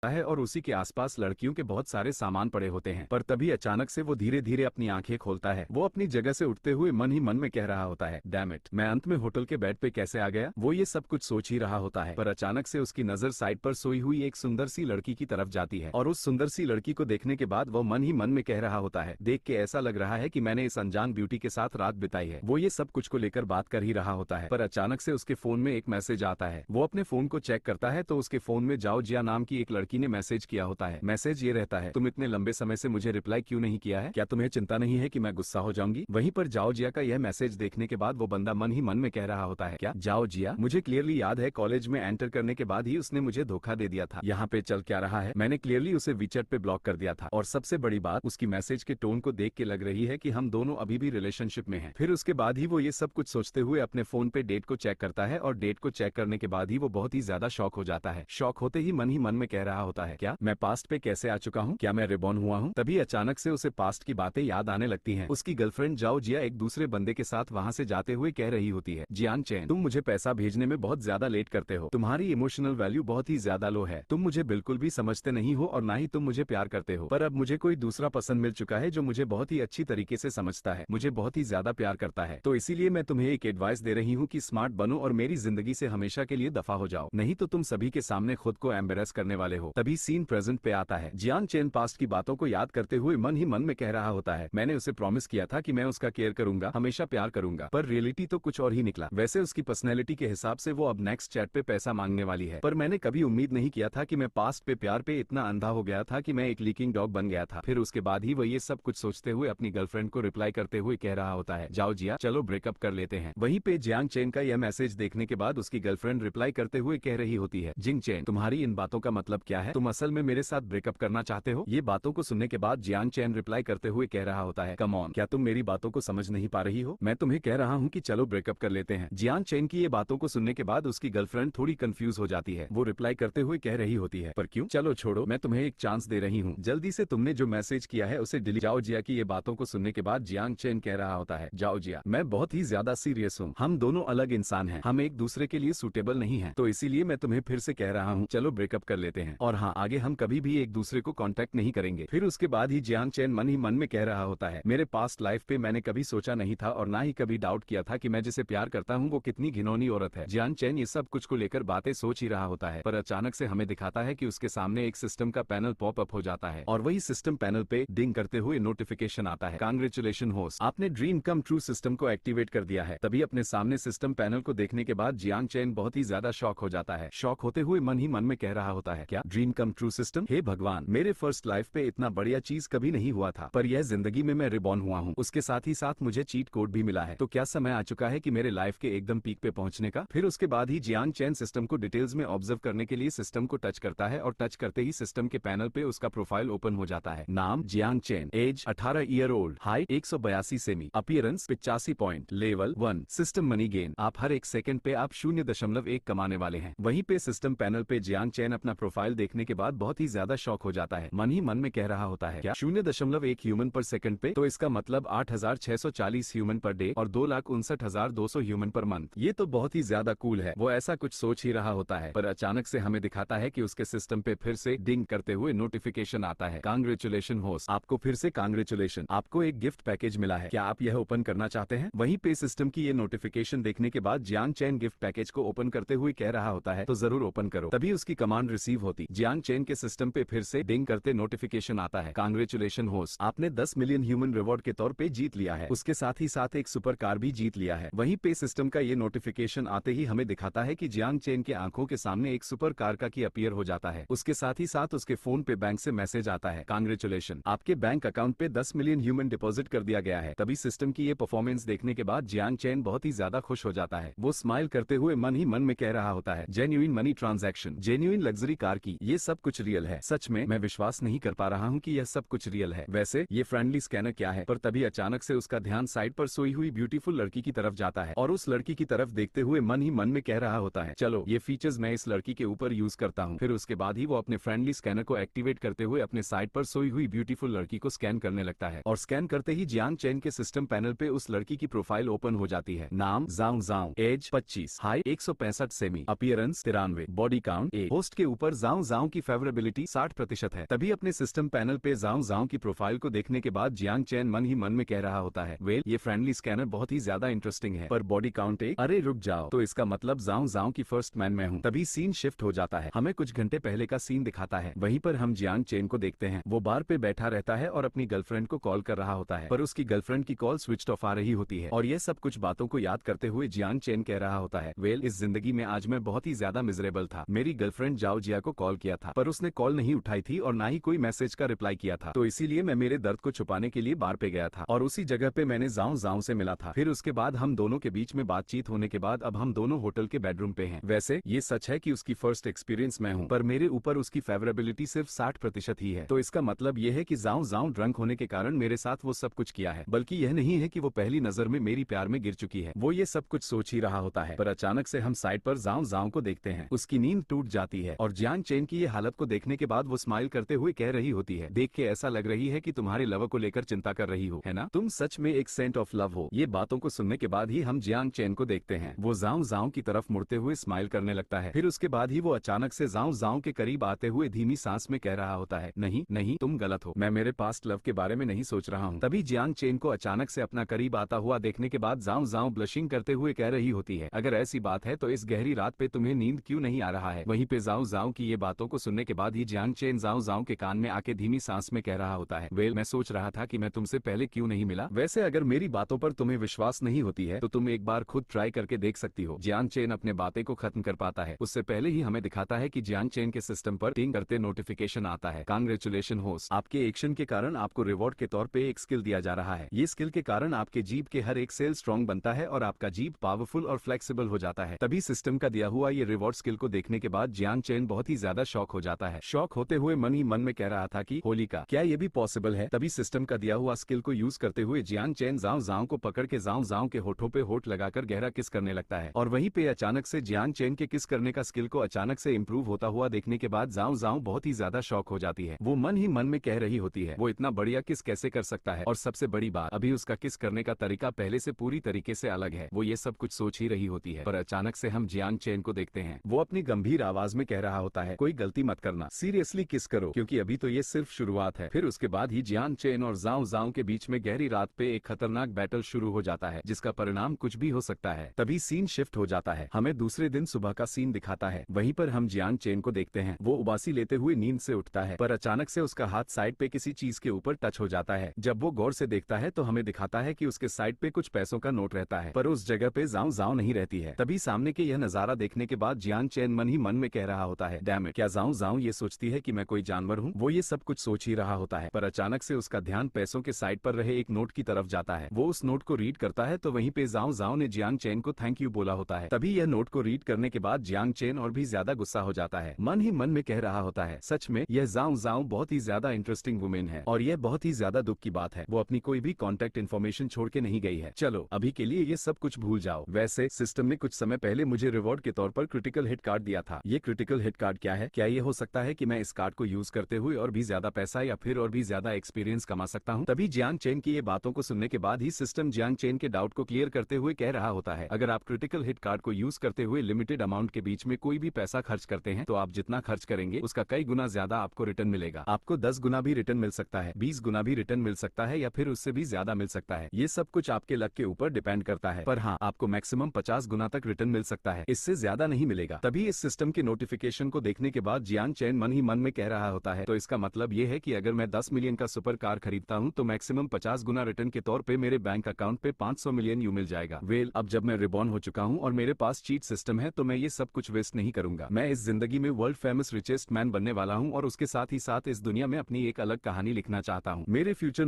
है और उसी के आसपास लड़कियों के बहुत सारे सामान पड़े होते हैं। पर तभी अचानक से वो धीरे धीरे अपनी आंखें खोलता है। वो अपनी जगह से उठते हुए मन ही मन में कह रहा होता है, डैम इट, मैं अंत में होटल के बेड पे कैसे आ गया। वो ये सब कुछ सोच ही रहा होता है, पर अचानक से उसकी नजर साइड पर सोई हुई एक सुंदर सी लड़की की तरफ जाती है और उस सुंदर सी लड़की को देखने के बाद वो मन ही मन में कह रहा होता है, देख के ऐसा लग रहा है कि मैंने इस अनजान ब्यूटी के साथ रात बिताई है। वो ये सब कुछ को लेकर बात कर ही रहा होता है, पर अचानक से उसके फोन में एक मैसेज आता है। वो अपने फोन को चेक करता है तो उसके फोन में जाओ जिया नाम की एक लड़की ने मैसेज किया होता है। मैसेज ये रहता है, तुम इतने लंबे समय से मुझे रिप्लाई क्यों नहीं किया है, क्या तुम्हें चिंता नहीं है कि मैं गुस्सा हो जाऊंगी। वहीं पर जाओ जिया का यह मैसेज देखने के बाद वो बंदा मन ही मन में कह रहा होता है, क्या जाओ जिया, मुझे क्लियरली याद है कॉलेज में एंटर करने के बाद ही उसने मुझे धोखा दे दिया था। यहाँ पे चल क्या रहा है, मैंने क्लियरली उसे वीचैट पे ब्लॉक कर दिया था और सबसे बड़ी बात उसकी मैसेज के टोन को देख के लग रही है कि हम दोनों अभी भी रिलेशनशिप में हैं। फिर उसके बाद ही वो ये सब कुछ सोचते हुए अपने फोन पे डेट को चेक करता है और डेट को चेक करने के बाद ही वो बहुत ही ज्यादा शॉक हो जाता है। शॉक होते ही मन में कह रहा होता है, क्या मैं पास्ट पे कैसे आ चुका हूँ, क्या मैं रिबॉर्न हुआ हूँ। तभी अचानक से उसे पास्ट की बातें याद आने लगती हैं। उसकी गर्लफ्रेंड जाओ जिया एक दूसरे बंदे के साथ वहाँ से जाते हुए कह रही होती है, जियान चैन, तुम मुझे पैसा भेजने में बहुत ज्यादा लेट करते हो, तुम्हारी इमोशनल वैल्यू बहुत ही ज्यादा लो है, तुम मुझे बिल्कुल भी समझते नहीं हो और ना ही तुम मुझे प्यार करते हो। पर अब मुझे कोई दूसरा पसंद मिल चुका है जो मुझे बहुत ही अच्छी तरीके से समझता है, मुझे बहुत ही ज्यादा प्यार करता है। तो इसीलिए मैं तुम्हें एक एडवाइस दे रही हूँ कि स्मार्ट बनो और मेरी जिंदगी से हमेशा के लिए दफा हो जाओ, नहीं तो तुम सभी के सामने खुद को एम्बेरस करने वाले हो। तभी सीन प्रेजेंट पे आता है। जियान चेन पास्ट की बातों को याद करते हुए मन ही मन में कह रहा होता है, मैंने उसे प्रॉमिस किया था कि मैं उसका केयर करूंगा, हमेशा प्यार करूंगा, पर रियलिटी तो कुछ और ही निकला। वैसे उसकी पर्सनैलिटी के हिसाब से वो अब नेक्स्ट चैट पे पैसा मांगने वाली है, पर मैंने कभी उम्मीद नहीं किया था कि मैं पास्ट पे प्यार पे इतना अंधा हो गया था कि मैं एक लीकिंग डॉग बन गया था। फिर उसके बाद ही वो ये सब कुछ सोचते हुए अपनी गर्लफ्रेंड को रिप्लाई करते हुए कह रहा होता है, जाओ जिया, चलो ब्रेकअप कर लेते हैं। वहीं पे जियांग चेन का यह मैसेज देखने के बाद उसकी गर्लफ्रेंड रिप्लाई करते हुए कह रही होती है, जिंग चेन, तुम्हारी इन बातों का मतलब क्या है, तुम असल में मेरे साथ ब्रेकअप करना चाहते हो। ये बातों को सुनने के बाद जियांग चेन रिप्लाई करते हुए कह रहा होता है, कम ऑन, क्या तुम मेरी बातों को समझ नहीं पा रही हो, मैं तुम्हें कह रहा हूँ कि चलो ब्रेकअप कर लेते हैं। जियांग चेन की ये बातों को सुनने के बाद उसकी गर्लफ्रेंड थोड़ी कंफ्यूज हो जाती है। वो रिप्लाई करते हुए कह रही होती है, पर क्यों, चलो छोड़ो, मैं तुम्हें एक चांस दे रही हूँ, जल्दी से तुमने जो मैसेज किया है उसे डिलीट। जाओ जिया की ये बातों को सुनने के बाद जियांग चेन कह रहा होता है, जाओ जिया, मैं बहुत ही ज्यादा सीरियस हूँ, हम दोनों अलग इंसान हैं, हम एक दूसरे के लिए सूटेबल नहीं हैं, तो इसीलिए मैं तुम्हें फिर से कह रहा हूँ, चलो ब्रेकअप कर लेते हैं और हाँ, आगे हम कभी भी एक दूसरे को कांटेक्ट नहीं करेंगे। फिर उसके बाद ही जियांग चेन मन ही मन में कह रहा होता है, मेरे पास्ट लाइफ पे मैंने कभी सोचा नहीं था और ना ही कभी डाउट किया था कि मैं जिसे प्यार करता हूँ वो कितनी घिनौनी औरत है। जियांग चेन ये सब कुछ को लेकर बातें सोच ही रहा होता है, पर अचानक से हमें दिखाता है कि उसके सामने एक सिस्टम का पैनल पॉप अप हो जाता है और वही सिस्टम पैनल पे डिंग करते हुए नोटिफिकेशन आता है, कांग्रेचुलेशन होस्ट, आपने ड्रीम कम ट्रू सिस्टम को एक्टिवेट कर दिया है। तभी अपने सामने सिस्टम पैनल को देखने के बाद जियांग चेन बहुत ही ज्यादा शॉक हो जाता है। शॉक होते हुए मन ही मन में कह रहा होता है, क्या ड्रीम कम ट्रू सिस्टम, हे भगवान, मेरे फर्स्ट लाइफ पे इतना बढ़िया चीज कभी नहीं हुआ था, पर यह जिंदगी में मैं रिबॉर्न हुआ हूँ, उसके साथ ही साथ मुझे चीट कोड भी मिला है, तो क्या समय आ चुका है कि मेरे लाइफ के एकदम पीक पे पहुंचने का। फिर उसके बाद ही जियांग चेन सिस्टम को डिटेल्स में ऑब्जर्व करने के लिए सिस्टम को टच करता है और टच करते ही सिस्टम के पैनल पे उसका प्रोफाइल ओपन हो जाता है। नाम Jiang Chen, age 18 year old, height 182 cm, appearance 85 point, level 1, system money gain, आप हर एक सेकंड पे आप 0.1 कमाने वाले हैं। वहीं पे सिस्टम पैनल पे जियांग चेन अपना प्रोफाइल देखने के बाद बहुत ही ज्यादा शॉक हो जाता है। मन ही मन में कह रहा होता है, क्या 0.1 ह्यूमन पर सेकंड पे, तो इसका मतलब 8640 ह्यूमन पर डे और 2,59,200 ह्यूमन पर मंथ। ये तो बहुत ही ज्यादा कूल है। वो ऐसा कुछ सोच ही रहा होता है, पर अचानक से हमें दिखाता है कि उसके सिस्टम पे फिर से डिंग करते हुए नोटिफिकेशन आता है, कांग्रेचुलेशन होस्ट, आपको फिर से कांग्रेचुलेशन, आपको एक गिफ्ट पैकेज मिला है, क्या आप यह ओपन करना चाहते हैं। वहीं पे सिस्टम की ये नोटिफिकेशन देखने के बाद जियांग चेन गिफ्ट पैकेज को ओपन करते हुए कह रहा होता है, तो जरूर ओपन करो। तभी उसकी कमांड रिसीव होती, जियांग चेन के सिस्टम पे फिर से डिंग करते नोटिफिकेशन आता है, कांग्रेचुलेशन होस्ट, आपने 10 मिलियन ह्यूमन रिवॉर्ड के तौर पे जीत लिया है, उसके साथ ही साथ एक सुपर कार भी जीत लिया है। वहीं पे सिस्टम का ये नोटिफिकेशन आते ही हमें दिखाता है कि जियांग चेन के आंखों के सामने एक सुपर कार का की अपीयर हो जाता है। उसके साथ ही साथ उसके फोन पे बैंक से मैसेज आता है, कांग्रेचुलेशन, आपके बैंक अकाउंट पे 10 मिलियन ह्यूमन डिपॉजिट कर दिया गया है। तभी सिस्टम की ये परफॉर्मेंस देखने के बाद जियांग चेन बहुत ही ज्यादा खुश हो जाता है। वो स्माइल करते हुए मन ही मन में कह रहा होता है, genuine money transaction, genuine luxury car की, ये सब कुछ रियल है। सच में मैं विश्वास नहीं कर पा रहा हूँ कि यह सब कुछ रियल है। वैसे ये फ्रेंडली स्कैनर क्या है। पर तभी अचानक से उसका ध्यान साइड पर सोई हुई ब्यूटीफुल लड़की की तरफ जाता है और उस लड़की की तरफ देखते हुए मन ही मन में कह रहा होता है, चलो ये फीचर्स मैं इस लड़की के ऊपर यूज करता हूँ। फिर उसके बाद ही वो अपने फ्रेंडली स्कैनर को एक्टिवेट करते हुए अपने साइड पर सोई हुई ब्यूटीफुल लड़की को स्कैन करने लगता है और स्कैन करते ही जियांग चेन के सिस्टम पैनल पे उस लड़की की प्रोफाइल ओपन हो जाती है। नाम जाओ जाओ, age 25, height 165 cm, appearance 93, body count 8, host के ऊपर जाओ जाओ की फेवरेबिलिटी 60% है। तभी अपने सिस्टम पैनल पे जाओ जाओ की प्रोफाइल को देखने के बाद जियांग चेन मन ही मन में कह रहा होता है, वेल ये फ्रेंडली स्कैनर बहुत ही ज्यादा इंटरेस्टिंग है, पर बॉडी काउंट एक, अरे रुक जाओ, तो इसका मतलब जाओ जाओ की फर्स्ट मैन मैं हूँ। तभी सीन शिफ्ट हो जाता है, हमें कुछ घंटे पहले का सीन दिखाता है। वहीं पर हम जियांग चेन को देखते हैं, वो बार पे बैठा रहता है और अपनी गर्लफ्रेंड को कॉल कर रहा होता है, पर उसकी गर्लफ्रेंड की कॉल स्विच ऑफ आ रही होती है। और ये सब कुछ बातों को याद करते हुए जियांग चेन कह रहा होता है, वेल इस जिंदगी में आज मैं बहुत ही ज्यादा मिजरेबल था। मेरी गर्लफ्रेंड जाओ जिया को कॉल किया था, पर उसने कॉल नहीं उठाई थी और ना ही कोई मैसेज का रिप्लाई किया था, तो इसीलिए मैं मेरे दर्द को छुपाने के लिए बार पे गया था और उसी जगह पे मैंने जाओ जाओ से मिला था। फिर उसके बाद हम दोनों के बीच में बातचीत होने के बाद अब हम दोनों होटल के बेडरूम पे हैं। वैसे ये सच है कि उसकी फर्स्ट एक्सपीरियंस मैं हूँ, पर मेरे ऊपर उसकी फेवरेबिलिटी सिर्फ 60% ही है, तो इसका मतलब ये है कि जाओ जाओ ड्रंक होने के कारण मेरे साथ वो सब कुछ किया है, बल्कि यह नहीं है कि वो पहली नजर में मेरी प्यार में गिर चुकी है। वो ये सब कुछ सोच ही रहा होता है, पर अचानक से हम साइड पर जाओ जाओ को देखते हैं। उसकी नींद टूट जाती है और जियांग चेन की ये हालत को देखने के बाद वो स्माइल करते हुए कह रही होती है, देख के ऐसा लग रही है कि तुम्हारे लव को लेकर चिंता कर रही हो, है ना? तुम सच में एक सेंट ऑफ लव हो। ये बातों को सुनने के बाद ही हम जियांग चेन को देखते हैं, वो जाओ जाओ की तरफ मुड़ते हुए स्माइल करने लगता है। फिर उसके बाद ही वो अचानक से जाओ जाओ के करीब आते हुए धीमी सांस में कह रहा होता है, नहीं नहीं तुम गलत हो, मैं मेरे पास्ट लव के बारे में नहीं सोच रहा हूँ। तभी जियांग चेन को अचानक से अपना करीब आता हुआ देखने के बाद जाओ जाओ ब्लशिंग करते हुए कह रही होती है, अगर ऐसी बात है तो इस गहरी रात पे तुम्हें नींद क्यों नहीं आ रहा है? वहीं पे जाओ जाओ की ये बातों को सुनने के बाद ही जियांग चेन जाओ जाओ के कान में आके धीमी सांस में कह रहा होता है, वेल मैं सोच रहा था कि मैं तुमसे पहले क्यों नहीं मिला। वैसे अगर मेरी बातों पर तुम्हें विश्वास नहीं होती है तो तुम एक बार खुद ट्राई करके देख सकती हो। जियांग चेन अपने बातें को खत्म कर पाता है उससे पहले ही हमें दिखाता है कि जियांग चेन के सिस्टम पर टिंग करते नोटिफिकेशन आता है, कांग्रेचुलेशन होस्ट, आपके एक्शन के कारण आपको रिवॉर्ड के तौर पे एक स्किल दिया जा रहा है। ये स्किल के कारण आपके जीभ के हर एक सेल स्ट्रॉन्ग बनता है और आपका जीभ पावरफुल और फ्लेक्सिबल हो जाता है। तभी सिस्टम का दिया हुआ ये रिवॉर्ड स्किल को देखने के बाद जियांग चेन बहुत ही ज्यादा शॉक हो जाता है। शॉक होते हुए मन ही मन में कह रहा था कि होली का क्या ये भी पॉसिबल है? तभी सिस्टम का दिया हुआ स्किल को यूज करते हुए जियांग चेन जाओ जाओ को पकड़ के जाओ जाओ के होठों पे होठ लगाकर गहरा किस करने लगता है और वहीं पे अचानक से जियांग चेन के किस करने का स्किल को अचानक से इम्प्रूव होता हुआ देखने के बाद जाओ जाओ बहुत ही ज्यादा शॉक हो जाती है। वो मन ही मन में कह रही होती है, वो इतना बढ़िया किस कैसे कर सकता है, और सबसे बड़ी बात अभी उसका किस करने का तरीका पहले से पूरी तरीके से अलग है। वो ये सब कुछ सोच ही रही होती है, पर अचानक से हम जियांग चेन को देखते हैं, वो अपनी गंभीर आवाज में कह रहा होता है, कोई गलती मत करना, सीरियसली किस करो, क्योंकि अभी तो ये सिर्फ शुरुआत है। फिर उसके बाद ही जियांग चेन और जाओ जाओ के बीच में गहरी रात पे एक खतरनाक बैटल शुरू हो जाता है, जिसका परिणाम कुछ भी हो सकता है। तभी सीन शिफ्ट हो जाता है, हमें दूसरे दिन सुबह का सीन दिखाता है। वहीं पर हम जियांग चेन को देखते हैं, वो उबासी लेते हुए नींद से उठता है, पर अचानक से उसका हाथ साइड पे किसी चीज के ऊपर टच हो जाता है। जब वो गौर से देखता है तो हमें दिखाता है कि उसके साइड पे कुछ पैसों का नोट रहता है, पर उस जगह पे जाओ जाओ नहीं रहती है। तभी सामने के यह नजारा देखने के बाद जियांग चेन मन ही मन में कह रहा होता है, डैम इट, क्या जाओ जाओ ये सोचती है कि मैं कोई जानवर हूँ? वो ये सब कुछ सोच ही रहा होता है, पर अचानक से उसका ध्यान पैसों के साइड पर रहे एक नोट की तरफ जाता है। वो उस नोट को रीड करता है तो वहीं पे जाओ जाओ ने जियांग चेन को थैंक यू बोला होता है। तभी यह नोट को रीड करने के बाद जियांग चेन और भी ज्यादा गुस्सा हो जाता है, मन ही मन में कह रहा होता है, सच में यह जाओ जाओ बहुत ही ज्यादा इंटरेस्टिंग वुमेन है और यह बहुत ही ज्यादा दुख की बात है, वो अपनी कोई भी कॉन्टेक्ट इन्फॉर्मेशन छोड़ के नहीं गई है। चलो अभी के लिए ये सब कुछ भूल जाओ। वैसे सिस्टम ने कुछ समय पहले मुझे रिवॉर्ड के तौर पर क्रिटिकल हिट कार्ड दिया था। ये क्रिटिकल हिट कार्ड क्या है? क्या ये हो सकता है कि मैं इस कार्ड को यूज करते हुए और भी ज्यादा पैसा या फिर और भी ज्यादा एक्सपीरियंस कमा सकता हूँ? तभी जियांग चेन की ये बातों को सुनने के बाद ही सिस्टम जियांग चेन के डाउट को क्लियर करते हुए कह रहा होता है, अगर आप क्रिटिकल हिट कार्ड को यूज करते हुए लिमिटेड अमाउंट के बीच में कोई भी पैसा खर्च करते हैं तो आप जितना खर्च करेंगे उसका कई गुना ज्यादा आपको रिटर्न मिलेगा। आपको 10 गुना भी रिटर्न मिल सकता है, 20 गुना भी रिटर्न मिल सकता है या फिर उससे भी ज्यादा मिल सकता है। ये सब कुछ आपके लक के ऊपर डिपेंड करता है, पर हाँ आपको मैक्सिमम 50 गुना तक रिटर्न मिल सकता है, इससे ज्यादा नहीं मिलेगा। तभी इस सिस्टम के नोटिफिकेशन को देखने के बाद जियांग चेन मन ही मन में कह रहा होता है, तो इसका मतलब ये है कि अगर मैं 10 मिलियन का सुपर कार खरीदता हूँ तो मैक्सिमम 50 गुना रिटर्न के तौर पे मेरे बैंक अकाउंट पे 500 मिलियन यू मिल जाएगा। वेल अब जब मैं रिबॉर्न हो चुका हूँ और मेरे पास चीट सिस्टम है तो मैं ये सब कुछ वेस्ट नहीं करूंगा। मैं इस जिंदगी में वर्ल्ड फेमस रिचेस्ट मैन बनने वाला हूँ और उसके साथ ही साथ इस दुनिया में अपनी एक अलग कहानी लिखना चाहता हूँ। मेरे फ्यूचर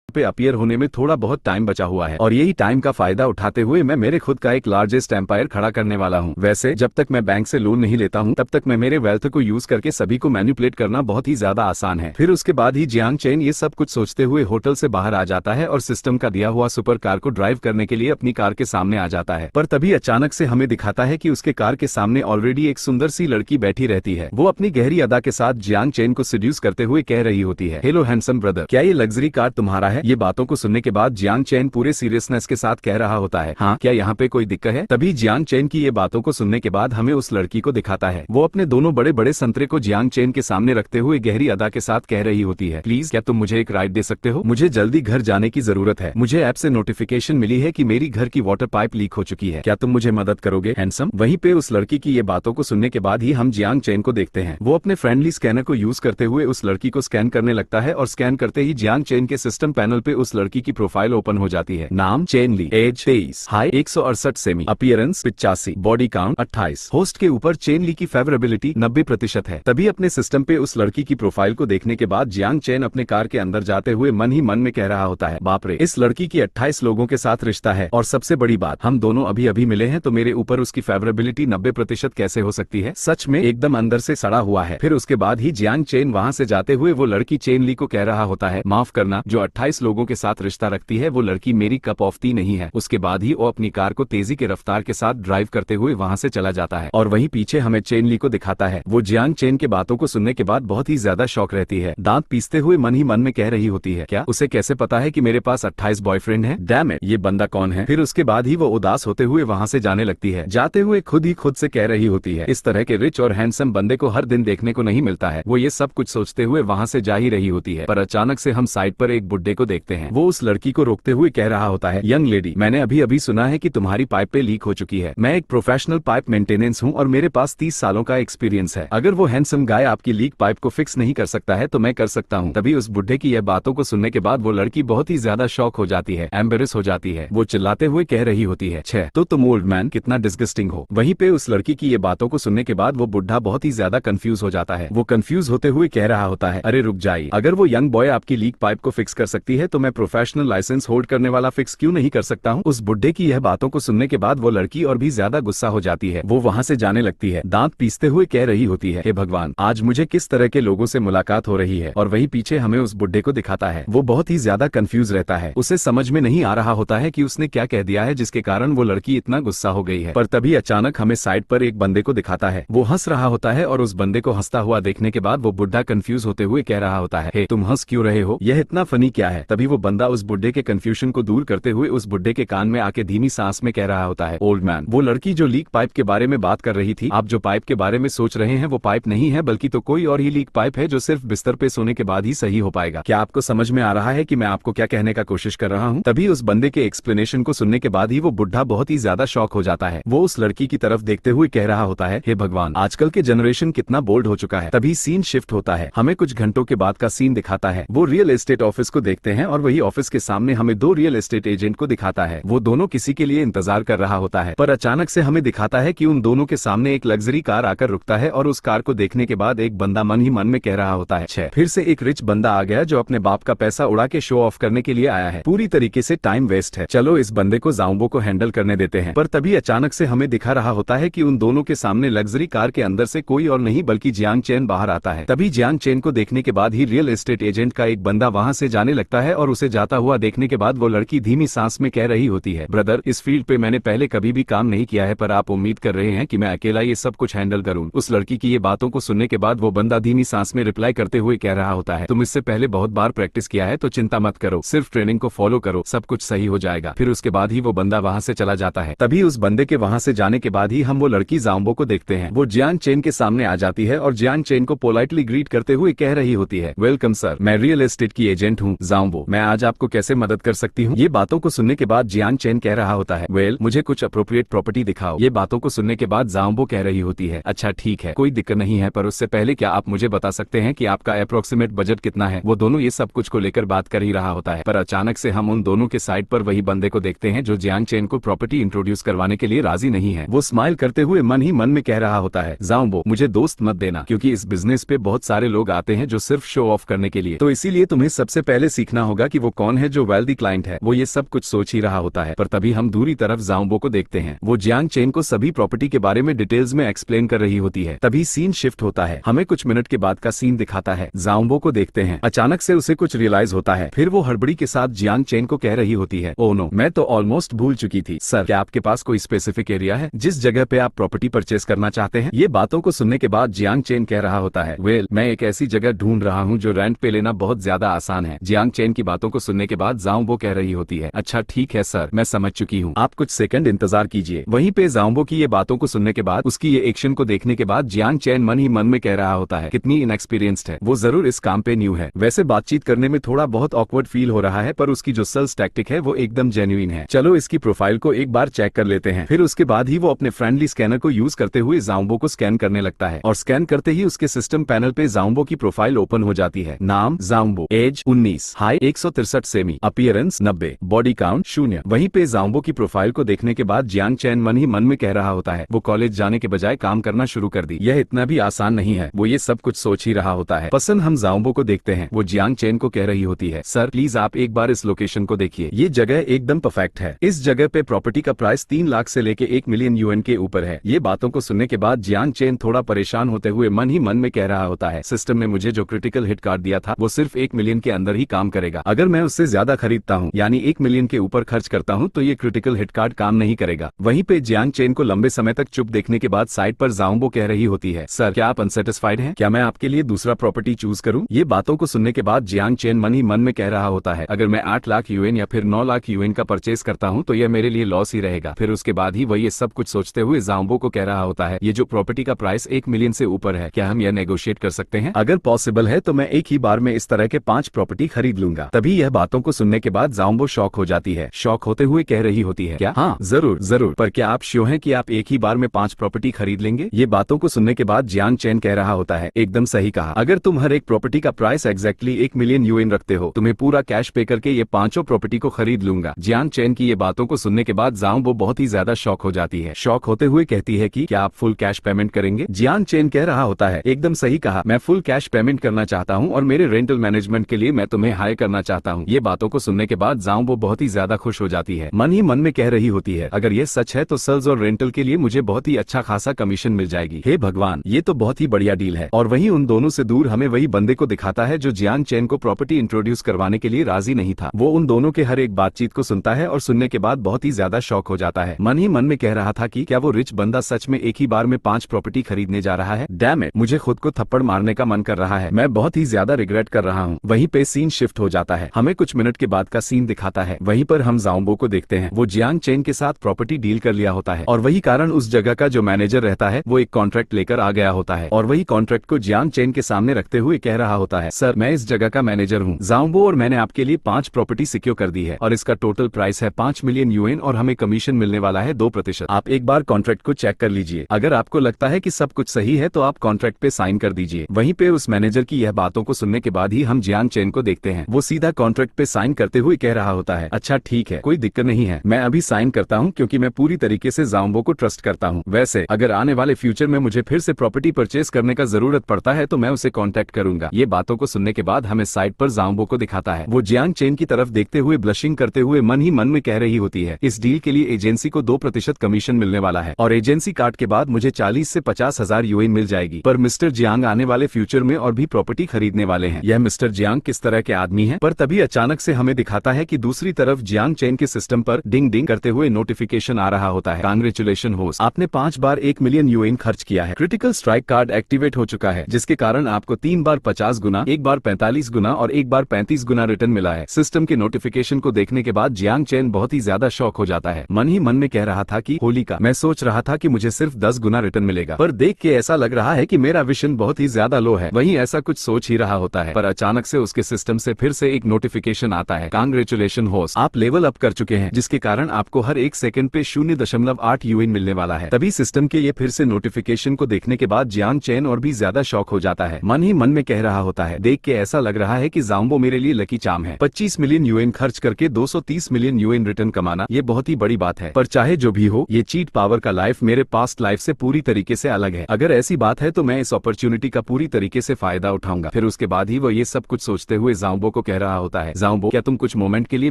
पे अपीयर होने में थोड़ा बहुत टाइम बचा हुआ है और यही टाइम का फायदा उठाते हुए मैं मेरे खुद का एक लार्जेस्ट एम्पायर खड़ा करने वाला हूँ। वैसे जब तक मैं बैंक से लोन नहीं लेता हूँ तब तक मैं मेरे वेल्थ को यूज करके सभी को मैनिपुलेट करना बहुत ही ज्यादा आसान है। फिर उसके बाद ही जियांग चेन ये सब कुछ सोचते हुए होटल से बाहर आ जाता है और सिस्टम का दिया हुआ सुपर कार को ड्राइव करने के लिए अपनी कार के सामने आ जाता है, पर तभी अचानक से हमें दिखाता है कि उसके कार के सामने ऑलरेडी एक सुंदर सी लड़की बैठी रहती है। वो अपनी गहरी अदा के साथ जियांग चेन को सीड्यूस करते हुए कह रही होती है, हेलो हैंडसम ब्रदर, क्या ये लग्जरी कार तुम्हारा है? है। ये बातों को सुनने के बाद जियांग चेन पूरे सीरियसनेस के साथ कह रहा होता है, हाँ क्या यहाँ पे कोई दिक्कत है? तभी जियांग चेन की ये बातों को सुनने के बाद हमें उस लड़की को दिखाता है। वो अपने दोनों बड़े बड़े संतरे को जियांग चेन के सामने रखते हुए गहरी अदा के साथ कह रही होती है, प्लीज क्या तुम मुझे एक राइड दे सकते हो? मुझे जल्दी घर जाने की जरूरत है। मुझे ऐप से नोटिफिकेशन मिली है कि मेरी घर की वाटर पाइप लीक हो चुकी है। क्या तुम मुझे मदद करोगे हैंडसम? वहीं पे उस लड़की की ये बातों को सुनने के बाद ही हम जियांग चेन को देखते हैं। वो अपने फ्रेंडली स्कैनर को यूज करते हुए उस लड़की को स्कैन करने लगता है और स्कैन करते ही जियांग चेन के सिस्टम पैनल पे उस लड़की की प्रोफाइल ओपन हो जाती है। नाम Chen Li, age 23, height 168 cm, appearance 85, body count 28। Host के ऊपर चेन ली की फेवरेबिलिटी 90% है। तभी अपने सिस्टम पे उस लड़की की प्रोफाइल को देखने के बाद जियांग चेन अपने कार के अंदर जाते हुए मन ही मन में कह रहा होता है, बाप रे, इस लड़की की 28 लोगों के साथ रिश्ता है और सबसे बड़ी बात, हम दोनों अभी अभी मिले हैं तो मेरे ऊपर उसकी फेवरेबिलिटी 90% कैसे हो सकती है? सच में एकदम अंदर से सड़ा हुआ है। फिर उसके बाद ही जियांग चेन वहां से जाते हुए वो लड़की चेन ली को कह रहा होता है, माफ करना, जो 28 लोगों के साथ रिश्ता रखती है वो लड़की मेरी कप ऑफ टी नहीं है। उसके बाद ही वो अपनी कार को तेजी के रफ्तार के साथ ड्राइव करते हुए वहां से चला जाता है और वहीं पीछे हमें चेन ली को दिखाता है। वो जियांग चेन के बातों को सुनने के बाद बहुत ही ज्यादा शॉक रहती है। दांत पीसते हुए मन ही मन में कह रही होती है, क्या उसे कैसे पता है कि मेरे पास 28 बॉयफ्रेंड है? डैम इट, ये बंदा कौन है? फिर उसके बाद ही वो उदास होते हुए वहां से जाने लगती है। जाते हुए खुद ही खुद से कह रही होती है, इस तरह के रिच और हैंडसम बंदे को हर दिन देखने को नहीं मिलता है। वो ये सब कुछ सोचते हुए वहां से जा ही रही होती है, पर अचानक से हम साइड पर एक बुड्ढे को देखते हैं। वो उस लड़की को रोकते हुए कह रहा होता है, यंग लेडी, मैंने अभी अभी सुना है कि तुम्हारी पाइप पे लीक हो चुकी है। मैं एक प्रोफेशनल पाइप मेंटेनेंस हूँ और मेरे पास 30 सालों का एक्सपीरियंस है। अगर वो हैंडसम गाय आपकी लीक पाइप को फिक्स नहीं कर सकता है तो मैं कर सकता हूँ। तभी उस बुड्ढे की यह बातों को सुनने के बाद वो लड़की बहुत ही ज्यादा शॉक हो जाती है, एम्बेरस हो जाती है। वो चिल्लाते हुए कह रही होती है, छे तो तुम ओल्ड मैन कितना डिस्गस्टिंग हो। वहीं पे उस लड़की की ये बातों को सुनने के बाद वो बुढ़ा बहुत ही ज्यादा कंफ्यूज हो जाता है। वो कंफ्यूज होते हुए कह रहा होता है, अरे रुक जाइए, अगर वो यंग बॉय आपकी लीक पाइप को फिक्स कर सकती है तो मैं प्रोफेशनल लाइसेंस होल्ड करने वाला फिक्स क्यों नहीं कर सकता हूँ? उस बुड्ढे की यह बातों को सुनने के बाद वो लड़की और भी ज्यादा गुस्सा हो जाती है। वो वहाँ से जाने लगती है, दांत पीसते हुए कह रही होती है, हे भगवान, आज मुझे किस तरह के लोगों से मुलाकात हो रही है। और वहीं पीछे हमें उस बुड्ढे को दिखाता है। वो बहुत ही ज्यादा कंफ्यूज रहता है। उसे समझ में नहीं आ रहा होता है कि उसने क्या कह दिया है जिसके कारण वो लड़की इतना गुस्सा हो गई है। पर तभी अचानक हमें साइड पर एक बंदे को दिखाता है। वो हंस रहा होता है और उस बंदे को हंसता हुआ देखने के बाद वो बुड्ढा कंफ्यूज होते हुए कह रहा होता है, हे तुम हंस क्यों रहे हो? यह इतना फनी क्या है? तभी वो बंदा उस बुड्ढे के कंफ्यूजन को दूर करते हुए उस बुड्ढे के कान में आके धीमी सांस में कह रहा होता है, ओल्ड मैन, वो लड़की जो लीक पाइप के बारे में बात कर रही थी, आप जो पाइप के बारे में सोच रहे हैं वो पाइप नहीं है बल्कि तो कोई और ही लीक पाइप है जो सिर्फ बिस्तर पे सोने के बाद ही सही हो पाएगा। क्या आपको समझ में आ रहा है कि मैं आपको क्या कहने का कोशिश कर रहा हूँ? तभी उस बंदे के एक्सप्लेनेशन को सुनने के बाद ही वो बुड्ढा बहुत ही ज्यादा शॉक हो जाता है। वो उस लड़की की तरफ देखते हुए कह रहा होता है, हे भगवान, आजकल के जनरेशन कितना बोल्ड हो चुका है। तभी सीन शिफ्ट होता है। हमें कुछ घंटों के बाद का सीन दिखाता है। वो रियल एस्टेट ऑफिस को देखते हैं और वही ऑफिस के सामने हमें दो रियल एस्टेट एजेंट को दिखाता है। वो दोनों किसी के लिए इंतजार कर रहा होता है, पर अचानक से हमें दिखाता है कि उन दोनों के सामने एक लग्जरी कार आकर रुकता है और उस कार को देखने के बाद एक बंदा मन ही मन में कह रहा होता है, छे फिर से एक रिच बंदा आ गया जो अपने बाप का पैसा उड़ा के शो ऑफ करने के लिए आया है। पूरी तरीके से टाइम वेस्ट है। चलो इस बंदे को जाओंबो को हैंडल करने देते हैं। पर तभी अचानक से हमें दिखा रहा होता है कि उन दोनों के सामने लग्जरी कार के अंदर से कोई और नहीं बल्कि जियांग चेन बाहर आता है। तभी जियांग चेन को देखने के बाद ही रियल एस्टेट एजेंट का एक बंदा वहां से जाने लगता है और उसे जाता हुआ देखने के बाद वो लड़की धीमी सांस में कह रही होती है, ब्रदर, इस फील्ड पे मैंने पहले कभी भी काम नहीं किया है पर आप उम्मीद कर रहे हैं कि मैं अकेला ये सब कुछ हैंडल करूं। उस लड़की की ये बातों को सुनने के बाद वो बंदा धीमी सांस में रिप्लाई करते हुए कह रहा होता है, तुम इससे पहले बहुत बार प्रैक्टिस किया है तो चिंता मत करो, सिर्फ ट्रेनिंग को फॉलो करो, सब कुछ सही हो जाएगा। फिर उसके बाद ही वो बंदा वहां से चला जाता है। तभी उस बंदे के वहां से जाने के बाद ही हम वो लड़की जाओंबो को देखते हैं। वो जियांग चेन के सामने आ जाती है और जियांग चेन को पोलाइटली ग्रीट करते हुए कह रही होती है, वेलकम सर, मैं रियल एस्टेट की एजेंट हूँ जाओंबो, मैं आज आपको कैसे मदद कर सकती हूँ? ये बातों को सुनने के बाद जियांग चेन कह रहा होता है, वेल, मुझे कुछ अप्रोप्रिएट प्रॉपर्टी दिखाओ। ये बातों को सुनने के बाद जाओंबो कह रही होती है, अच्छा ठीक है, कोई दिक्कत नहीं है, पर उससे पहले क्या आप मुझे बता सकते हैं कि आपका अप्रोक्सीमेट बजट कितना है? वो दोनों ये सब कुछ को लेकर बात कर ही रहा होता है, पर अचानक से हम उन दोनों के साइड पर वही बंदे को देखते हैं जो जियांग चेन को प्रॉपर्टी इंट्रोड्यूस करवाने के लिए राजी नहीं है। वो स्माइल करते हुए मन ही मन में कह रहा होता है, जाओंबो, मुझे दोस्त मत देना, क्योंकि इस बिजनेस पे बहुत सारे लोग आते हैं जो सिर्फ शो ऑफ करने के लिए, तो इसीलिए तुम्हें सबसे पहले सीखना होगा कि वो कौन है जो वेल्दी क्लाइंट है। वो ये सब कुछ सोच ही रहा होता है, पर तभी हम दूरी तरफ जाओंबो को देखते हैं। वो जियांग चेन को सभी प्रॉपर्टी के बारे में डिटेल्स में एक्सप्लेन कर रही होती है। तभी सीन शिफ्ट होता है। हमें कुछ मिनट के बाद का सीन दिखाता है। जाओंबो को देखते हैं। अचानक से उसे कुछ रियलाइज होता है। फिर वो हड़बड़ी के साथ जियांग चेन को कह रही होती है, ओह नो, मैं तो ऑलमोस्ट भूल चुकी थी। सर, क्या आपके पास कोई स्पेसिफिक एरिया है जिस जगह पे आप प्रॉपर्टी परचेस करना चाहते हैं? ये बातों को सुनने के बाद जियांग चेन कह रहा होता है, वेल, मैं एक ऐसी जगह ढूंढ रहा हूँ जो रेंट पे लेना बहुत ज्यादा आसान है। जियांग चेन चेन की बातों को सुनने के बाद जाओंबो कह रही होती है, अच्छा ठीक है सर, मैं समझ चुकी हूँ, आप कुछ सेकंड इंतजार कीजिए। वहीं पे जाओंबो की ये बातों को सुनने के बाद, उसकी ये एक्शन को देखने के बाद जियांग चैन मन ही मन में कह रहा होता है कितनी इनएक्सपीरियंस्ड है, वो जरूर इस काम पे न्यू है। वैसे बातचीत करने में थोड़ा बहुत ऑकवर्ड फील हो रहा है, पर उसकी जो सेल्स टैक्टिक है वो एकदम जेन्युइन है। चलो इसकी प्रोफाइल को एक बार चेक कर लेते हैं। फिर उसके बाद ही वो अपने फ्रेंडली स्कैनर को यूज करते हुए जाओंबो को स्कैन करने लगता है और स्कैन करते ही उसके सिस्टम पैनल पे जाओंबो की प्रोफाइल ओपन हो जाती है। नाम जाओंबो, age 19, height 163 cm, appearance 90, body count 0। वहीं पे जाओंबो की प्रोफाइल को देखने के बाद जियांग चैन मन ही मन में कह रहा होता है वो कॉलेज जाने के बजाय काम करना शुरू कर दी, यह इतना भी आसान नहीं है, वो ये सब कुछ सोच ही रहा होता है। पसंद हम जाओंबो को देखते हैं, वो जियांग चैन को कह रही होती है, सर प्लीज आप एक बार इस लोकेशन को देखिए, ये जगह एकदम परफेक्ट है, इस जगह पे प्रॉपर्टी का प्राइस 3 लाख से लेके 1 मिलियन यूएन के ऊपर है। ये बातों को सुनने के बाद जियांग चैन थोड़ा परेशान होते हुए मन ही मन में कह रहा होता है, सिस्टम ने मुझे जो क्रिटिकल हिट कार्ड दिया था वो सिर्फ 1 मिलियन के अंदर ही काम करेगा, अगर मैं उससे ज्यादा खरीदता हूँ यानी 1 मिलियन के ऊपर खर्च करता हूँ तो ये क्रिटिकल हिट कार्ड काम नहीं करेगा। वहीं पे जियांग चैन को लंबे समय तक चुप देखने के बाद साइड पर जाओंबो कह रही होती है, सर क्या आप अनसेटिस्फाइड हैं, क्या मैं आपके लिए दूसरा प्रॉपर्टी चूज करूं? ये बातों को सुनने के बाद जियांग चैन मन ही मन में कह रहा होता है, अगर मैं 8 लाख यूएन या फिर 9 लाख यूएन का परचेज करता हूं तो यह मेरे लिए लॉस ही रहेगा। फिर उसके बाद ही वह ये सब कुछ सोचते हुए जाओंबो को कह रहा होता है, ये जो प्रॉपर्टी का प्राइस 1 मिलियन से ऊपर है, क्या हम यह नेगोशिएट कर सकते हैं? अगर पॉसिबल है तो मैं एक ही बार में इस तरह के 5 प्रॉपर्टी खरीद लूंगा। तभी यह बातों को सुनने के बाद जाओंबो शॉक हो जाती है। शॉक होते हुए कह रही होती है, क्या? हाँ जरूर जरूर, पर क्या आप श्योर हैं कि आप एक ही बार में 5 प्रॉपर्टी खरीद लेंगे? ये बातों को सुनने के बाद जियांग चैन कह रहा होता है, एकदम सही कहा, अगर तुम हर एक प्रॉपर्टी का प्राइस एग्जैक्टली 1 मिलियन यूएन रखते हो, तुम्हें पूरा कैश पे करके ये 5 प्रॉपर्टी को खरीद लूंगा। जियांग चैन की ये बातों को सुनने के बाद जाओंबो बहुत ही ज्यादा शॉक हो जाती है। शॉक होते हुए कहती है कि क्या आप फुल कैश पेमेंट करेंगे? जियांग चैन कह रहा होता है, एकदम सही कहा, मैं फुल कैश पेमेंट करना चाहता हूँ और मेरे रेंटल मैनेजमेंट के लिए मैं तुम्हें हायर करना चाहता हूँ। ये बातों को सुनने के बाद जाओंबो बहुत ही ज्यादा खुश हो जाती है, मन ही मन में कह रही होती है, अगर ये सच है तो सेल्स और रेंटल के लिए मुझे बहुत ही अच्छा खासा कमीशन मिल जाएगी। हे भगवान, ये तो बहुत ही बढ़िया डील है। और वहीं उन दोनों से दूर हमें वही बंदे को दिखाता है जो जियांग चैन को प्रॉपर्टी इंट्रोड्यूस करवाने के लिए राजी नहीं था। वो उन दोनों के हर एक बातचीत को सुनता है और सुनने के बाद बहुत ही ज्यादा शॉक हो जाता है। मन ही मन में कह रहा था कि क्या वो रिच बंदा सच में एक ही बार में 5 प्रॉपर्टी खरीदने जा रहा है? डैम इट, मुझे खुद को थप्पड़ मारने का मन कर रहा है, मैं बहुत ही ज्यादा रिग्रेट कर रहा हूँ। वहीं पे सीन शिफ्ट हो जाता है, हमें कुछ मिनट के बाद का सीन दिखाता है। वहीं पर हम जाओंबो को देखते हैं, वो जियांग चैन के साथ प्रॉपर्टी डील कर लिया होता है और वही कारण उस जगह का जो मैनेजर रहता है वो एक कॉन्ट्रैक्ट लेकर आ गया होता है और वही कॉन्ट्रैक्ट को जियांग चैन के सामने रखते हुए कह रहा होता है, सर मैं इस जगह का मैनेजर हूँ जाओंबो और मैंने आपके लिए 5 प्रॉपर्टी सिक्योर कर दी है और इसका टोटल प्राइस है 5 मिलियन यूएन और हमें कमीशन मिलने वाला है 2%। आप एक बार कॉन्ट्रैक्ट को चेक कर लीजिए, अगर आपको लगता है कि सब कुछ सही है तो आप कॉन्ट्रैक्ट पे साइन कर दीजिए। वहीं पे उस मैनेजर की यह बातों को सुनने के बाद ही हम जियांग चैन को देखते हैं, वो सीधा कॉन्ट्रैक्ट पे साइन करते हुए कह रहा होता है, अच्छा ठीक है, कोई दिक्कत नहीं है, मैं अभी साइन करता हूँ क्योंकि मैं पूरी तरीके से जाओंबो को ट्रस्ट करता हूँ। वैसे अगर आने वाले फ्यूचर में मुझे फिर से प्रॉपर्टी परचेज करने का जरूरत पड़ता है तो मैं उसे कॉन्टेक्ट करूंगा। ये बातों को सुनने के बाद हमें साइड पर जाओंबो को दिखाता है, वो जियांग चैन की तरफ देखते हुए ब्लशिंग करते हुए मन ही मन में कह रही होती है, इस डील के लिए एजेंसी को 2% कमीशन मिलने वाला है और एजेंसी काट के बाद मुझे 40 से 50 हजार यूएन मिल जाएगी। पर मिस्टर जियांग आने वाले फ्यूचर में और भी प्रॉपर्टी खरीदने वाले हैं। यह मिस्टर जियांग किस तरह के आदमी है? पर तभी अचानक से हमें दिखाता है कि दूसरी तरफ जियांग चैन के सिस्टम पर डिंग डिंग करते हुए नोटिफिकेशन आ रहा होता है, कांग्रेचुलेशन होस्ट, आपने 5 बार 1 मिलियन यूएन खर्च किया है, क्रिटिकल स्ट्राइक कार्ड एक्टिवेट हो चुका है जिसके कारण आपको 3 बार 50 गुना, 1 बार 45 गुना और 1 बार 35 गुना रिटर्न मिला है। सिस्टम के नोटिफिकेशन को देखने के बाद जियांग चैन बहुत ही ज्यादा शॉक हो जाता है, मन ही मन में कह रहा था कि होली का, मैं सोच रहा था कि मुझे सिर्फ 10 गुना रिटर्न मिलेगा, पर देख के ऐसा लग रहा है कि मेरा विजन बहुत ही ज्यादा लो है। वहीं ऐसा कुछ सोच ही रहा होता है, पर अचानक से उसके सिस्टम से फिर से एक नोटिफिकेशन आता है, कांग्रेचुलेशन होस्ट, आप लेवल अप कर चुके हैं जिसके कारण आपको हर 1 सेकंड पे 0.8 यूएन मिलने वाला है। तभी सिस्टम के ये फिर से नोटिफिकेशन को देखने के बाद जियांग चैन और भी ज्यादा शॉक हो जाता है, मन ही मन में कह रहा होता है, देख के ऐसा लग रहा है कि जाओंबो मेरे लिए लकी चार्म है। 25 मिलियन यूएन खर्च करके 230 मिलियन यूएन रिटर्न कमाना ये बहुत ही बड़ी बात है, पर चाहे जो भी हो ये चीट पावर का लाइफ मेरे पास्ट लाइफ से पूरी तरीके से अलग है। अगर ऐसी बात है तो मैं इस अपॉर्चुनिटी का पूरी तरीके से फायदा उठाऊंगा। फिर उसके बाद ही वो ये सब कुछ सोचते हुए जाओंबो को कह रहा होता है, जाओंबो क्या तुम कुछ मोमेंट के लिए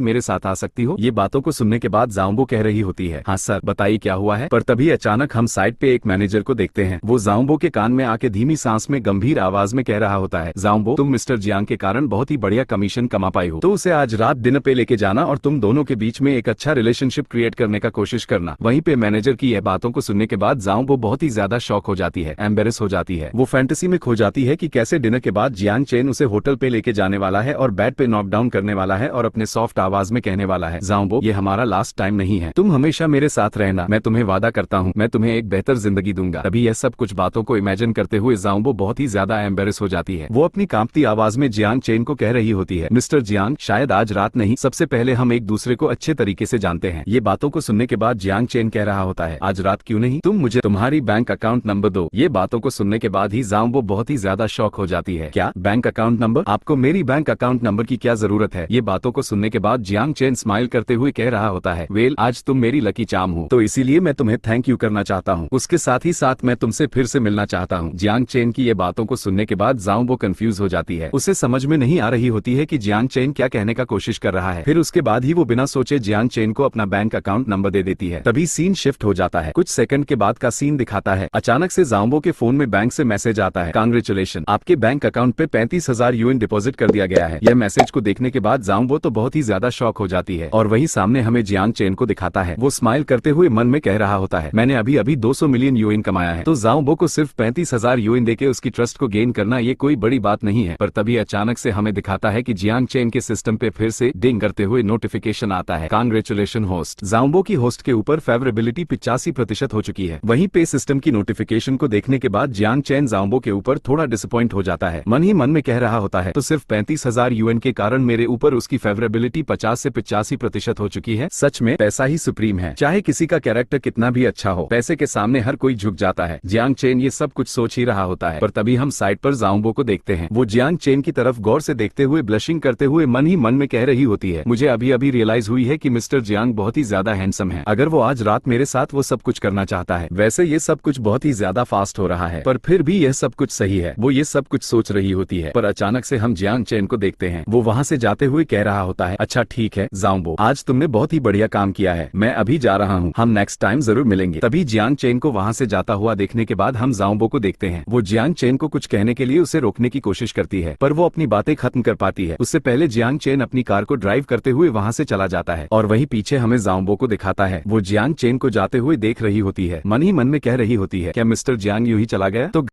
मेरे साथ आ सकती हो? ये बातों को सुनने के बाद जाओंबो कह रही होती है, हाँ सर बताइए क्या हुआ है? पर तभी अचानक हम साइड पे एक मैनेजर को देखते हैं, वो जाओंबो के कान में आके धीमी सांस में गंभीर आवाज में कह रहा होता है, जाओंबो तुम मिस्टर जियांग के कारण बहुत ही बढ़िया कमीशन कमा पाई हो, तो उसे आज रात डिनर पे लेके जाना और तुम दोनों के बीच में एक अच्छा रिलेशनशिप क्रिएट करने का कोशिश करना। वहीं पे मैनेजर की यह बातों को सुनने के बाद जाओंबो बहुत ही ज्यादा शॉक हो जाती है, एम्बेरस हो जाती है, वो फैंटेसी में खो जाती है कि कैसे डिनर के बाद जियांग चैन उसे होटल पे लेके जाने वाला है और बेड बेड पे नॉकडाउन करने वाला है और अपने सॉफ्ट आवाज में कहने वाला है, ज़ाओंबो, ये हमारा लास्ट टाइम नहीं है, तुम हमेशा मेरे साथ रहना, मैं तुम्हें वादा करता हूँ मैं तुम्हें एक बेहतर जिंदगी दूंगा। तभी यह सब कुछ बातों को इमेजिन करते हुए ज़ाओंबो बहुत ही ज्यादा एम्बेरस हो जाती है। वो अपनी कांपती आवाज में जियांग चेन को कह रही होती है, मिस्टर जियांग, शायद आज रात नहीं, सबसे पहले हम एक दूसरे को अच्छे तरीके से जानते हैं। ये बातों को सुनने के बाद जियांग चेन कह रहा होता है, आज रात क्यों नहीं, तुम मुझे तुम्हारी बैंक अकाउंट नंबर दो। ये बातों को सुनने के बाद ही ज़ाओंबो बहुत ही ज्यादा शॉक हो जाती है। क्या बैंक अकाउंट नंबर? आपको मेरी बैंक अकाउंट नंबर की क्या जरूरत है? ये बातों को सुनने के बाद जियांग चेन स्माइल करते हुए कह रहा होता है, वेल, आज तुम मेरी लकी चार्म हो, तो इसीलिए मैं तुम्हें थैंक यू करना चाहता हूँ। उसके साथ ही साथ मैं तुमसे फिर से मिलना चाहता हूँ। जियांग चेन की ये बातों को सुनने के बाद ज़ाओंबो कंफ्यूज हो जाती है। उसे समझ में नहीं आ रही होती है कि जियांग चेन क्या कहने का कोशिश कर रहा है। फिर उसके बाद ही वो बिना सोचे जियांग चेन को अपना बैंक अकाउंट नंबर दे देती है। तभी सीन शिफ्ट हो जाता है। कुछ सेकंड के बाद का सीन दिखाता है। अचानक से ज़ाओंबो के फोन में बैंक से मैसेज आता है, कांग्रेचुलेशन, आपके बैंक अकाउंट पे 35,000 यूएन डिपॉजिट कर दिया गया है। यह मैसेज को देखने के बाद ज़ाओंबो तो बहुत ही ज्यादा शॉक हो जाती है। और वही सामने हमें जियांग चेन को दिखाता है। वो स्माइल करते हुए मन में कह रहा होता है, मैंने अभी अभी 200 मिलियन यूएन कमाया है। तो ज़ाओंबो को सिर्फ 35,000 यूएन देके उसकी ट्रस्ट को गेन करना ये कोई बड़ी बात नहीं है। पर तभी अचानक से हमें दिखाता है कि जियांग चेन के सिस्टम पे फिर से डिंग करते हुए नोटिफिकेशन आता है, कांग्रेचुलेशन होस्ट। ज़ाओंबो की होस्ट के ऊपर फेवरेबिलिटी 85% हो चुकी है। वहीं पे सिस्टम की नोटिफिकेशन को देखने के बाद जियांग चेन ज़ाओंबो के ऊपर थोड़ा डिसअपॉइंट हो जाता है। मन ही मन में कह रहा होता है, तो सिर्फ 35,000 यूएन के कारण मेरे ऊपर उसकी फेवरेबिलिटी 50 से 85% हो चुकी है। सच में पैसा ही सुप्रीम है। चाहे किसी का कैरेक्टर कितना भी अच्छा हो, पैसे के सामने हर कोई झुक जाता है। जियांग चेन ये सब कुछ सोच ही रहा होता है। पर तभी हम साइड पर ज़ाओंबो को देखते हैं। वो जियांग चेन की तरफ गौर से देखते हुए ब्लशिंग करते हुए मन ही मन में कह रही होती है, मुझे अभी अभी रियलाइज हुई है कि मिस्टर जियांग बहुत ही ज्यादा हैंडसम है। अगर वो आज रात मेरे साथ वो सब कुछ करना चाहता है। वैसे ये सब कुछ बहुत ही ज्यादा फास्ट हो रहा है, पर फिर भी यह सब कुछ सही है। वो ये सब कुछ सोच रही होती है। पर अचानक से हम जियांग चेन को देखते हैं। वो वहाँ से जाते हुए कह रहा होता है, अच्छा ठीक है ज़ाओंबो, आज तुमने बहुत ही बढ़िया काम किया है, मैं अभी जा रहा हूँ, हम नेक्स्ट टाइम जरूर मिलेंगे। तभी जियांग चेन को वहाँ से जाता हुआ देखने के बाद हम ज़ाओंबो को देखते हैं। वो जियांग चेन को कुछ कहने के लिए उसे रोकने की कोशिश करती है, पर वो अपनी बातें खत्म कर पाती है। उससे पहले जियांग चेन अपनी कार को ड्राइव करते हुए वहाँ से चला जाता है। और वही पीछे हमें ज़ाओंबो को दिखाता है। वो जियांग चेन को जाते हुए देख रही होती है। मन ही मन में कह रही होती है, क्या मिस्टर जियांग यूं ही चला गया? तो